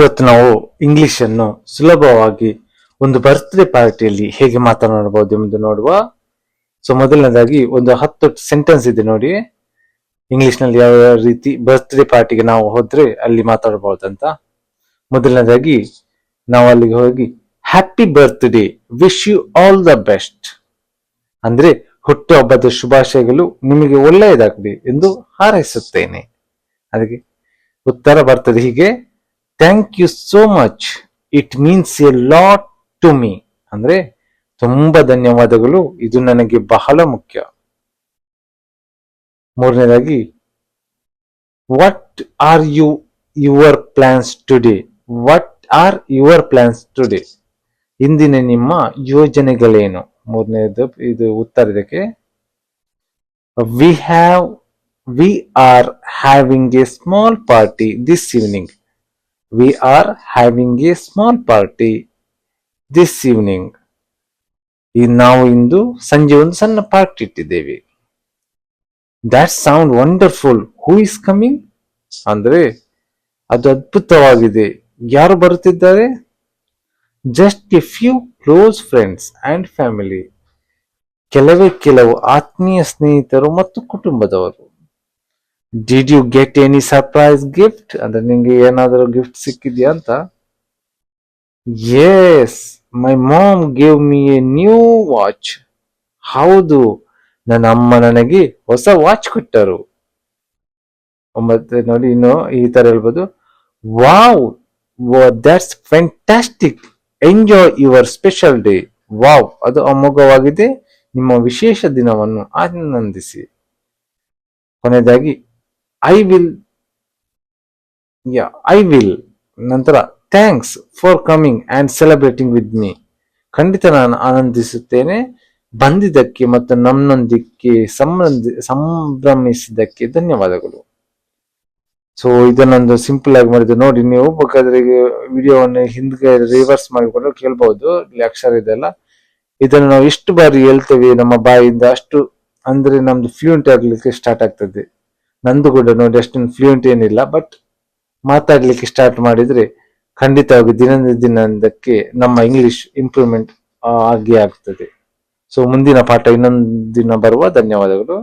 ಇವತ್ತು ನಾವು ಇಂಗ್ಲಿಷ್ ಅನ್ನು ಸುಲಭವಾಗಿ ಒಂದು ಬರ್ತ್ಡೇ ಪಾರ್ಟಿಯಲ್ಲಿ ಹೇಗೆ ಮಾತನಾಡಬಹುದು ಎಂದು ನೋಡುವ. ಸೊ ಮೊದಲನೇದಾಗಿ ಒಂದು 10 ಸೆಂಟೆನ್ಸ್ ಇದೆ ನೋಡಿ, ಇಂಗ್ಲಿಷ್ ನಲ್ಲಿ ಯಾವ ರೀತಿ ಬರ್ತ್ಡೇ ಪಾರ್ಟಿಗೆ ನಾವು ಹೋದ್ರೆ ಅಲ್ಲಿ ಮಾತಾಡಬಹುದಂತ. ಮೊದಲನೇದಾಗಿ ನಾವು ಅಲ್ಲಿಗೆ ಹೋಗಿ happy birthday, wish you all the best ಅಂದ್ರೆ ಹುಟ್ಟುಹಬ್ಬದ ಶುಭಾಶಯಗಳು, ನಿಮಗೆ ಒಳ್ಳೆಯದಾಗಲಿ ಎಂದು ಹಾರೈಸುತ್ತೇನೆ. ಅದಕ್ಕೆ ಉತ್ತರ ಬರ್ತದೆ ಹೀಗೆ, thank you so much, it means a lot to me ಅಂದ್ರೆ ತುಂಬಾ ಧನ್ಯವಾದಗಳು, ಇದು ನನಗೆ ಬಹಳ ಮುಖ್ಯ. ಮೂರನೇದಾಗಿ what are your plans today, what are your plans today, ಇಂದಿನ ನಿಮ್ಮ ಯೋಜನೆಗಳೇನು. ಮೂರನೇದು ಇದು ಉತ್ತರ ಇದಕ್ಕೆ, we are having a small party this evening, we are having a small party this evening, ನಾವು ಇಂದು ಸಂಜೆ ಒಂದು ಸಣ್ಣ ಪಾರ್ಟಿ ಇಟ್ಟಿದ್ದೇವೆ. That sound wonderful, who is coming ಅಂದ್ರೆ ಅದು ಅದ್ಭುತವಾಗಿದೆ, ಯಾರು ಬರುತ್ತಿದ್ದಾರೆ. Just a few close friends and family, ಕೆಲವು ಆತ್ಮೀಯ ಸ್ನೇಹಿತರು ಮತ್ತು ಕುಟುಂಬದವರು. Did you get any surprise gift ಅಂದ್ರೆ ನಿಂಗೆ ಏನಾದರೂ ಗಿಫ್ಟ್ ಸಿಕ್ಕಿದ್ಯಾ ಅಂತ. Yes, my mom gave me a new watch, ಹೌದು ನನ್ನ ಅಮ್ಮ ನನಗೆ ಹೊಸ ವಾಚ್ ಕೊಟ್ಟರು. ಮತ್ತೆ ನೋಡಿ ಇನ್ನು ಈ ತರ ಹೇಳ್ಬೋದು, wow that's fantastic, enjoy your special day, wow ಅದು ಅಮೋಘವಾಗಿದೆ, ನಿಮ್ಮ ವಿಶೇಷ ದಿನವನ್ನು ಆನಂದಿಸಿ. ಕೊನೆಯದಾಗಿ ಐ ವಿಲ್ ನಂತರ thanks for coming and celebrating with me, ಖಂಡಿತ ನಾನು ಆನಂದಿಸುತ್ತೇನೆ ಬಂದಿದ್ದಕ್ಕೆ ಮತ್ತು ನಮ್ಮೊಂದಿಗೆ ಸಂಭ್ರಮಿಸಿದ್ದಕ್ಕೆ ಧನ್ಯವಾದಗಳು. ಸೊ ಇದನ್ನೊಂದು ಸಿಂಪಲ್ ಆಗಿ ಮಾಡಿದ್ದು ನೋಡಿ, ನೀವು ಬೇಕಾದ್ರೆ ವಿಡಿಯೋವನ್ನು ಹಿಂದ್ಗೆ ರಿವರ್ಸ್ ಮಾಡಿಕೊಂಡು ಕೇಳ್ಬಹುದು, ಇಲ್ಲಿ ಅಕ್ಷರ ಇದೆಲ್ಲ. ಇದನ್ನು ನಾವು ಎಷ್ಟು ಬಾರಿ ಹೇಳ್ತೇವೆ ನಮ್ಮ ಬಾಯಿಂದ ಅಷ್ಟು ಅಂದ್ರೆ ನಮ್ದು ಫ್ಲೂಯೆಂಟ್ ಆಗ್ಲಿಕ್ಕೆ ಸ್ಟಾರ್ಟ್ ಆಗ್ತದೆ. ನಂದು ಕೂಡ ನೋಡಿ ಅಷ್ಟೊಂದು ಫ್ಲೂಯೆಂಟ್ ಏನಿಲ್ಲ, ಬಟ್ ಮಾತಾಡ್ಲಿಕ್ಕೆ ಸ್ಟಾರ್ಟ್ ಮಾಡಿದ್ರೆ ಖಂಡಿತವಾಗಿ ದಿನದಕ್ಕೆ ನಮ್ಮ ಇಂಗ್ಲಿಷ್ ಇಂಪ್ರೂವ್ಮೆಂಟ್ ಆಗೇ ಆಗ್ತದೆ. ಸೊ ಮುಂದಿನ ಪಾಠ ಇನ್ನೊಂದು ದಿನ ಬರುವ. ಧನ್ಯವಾದಗಳು.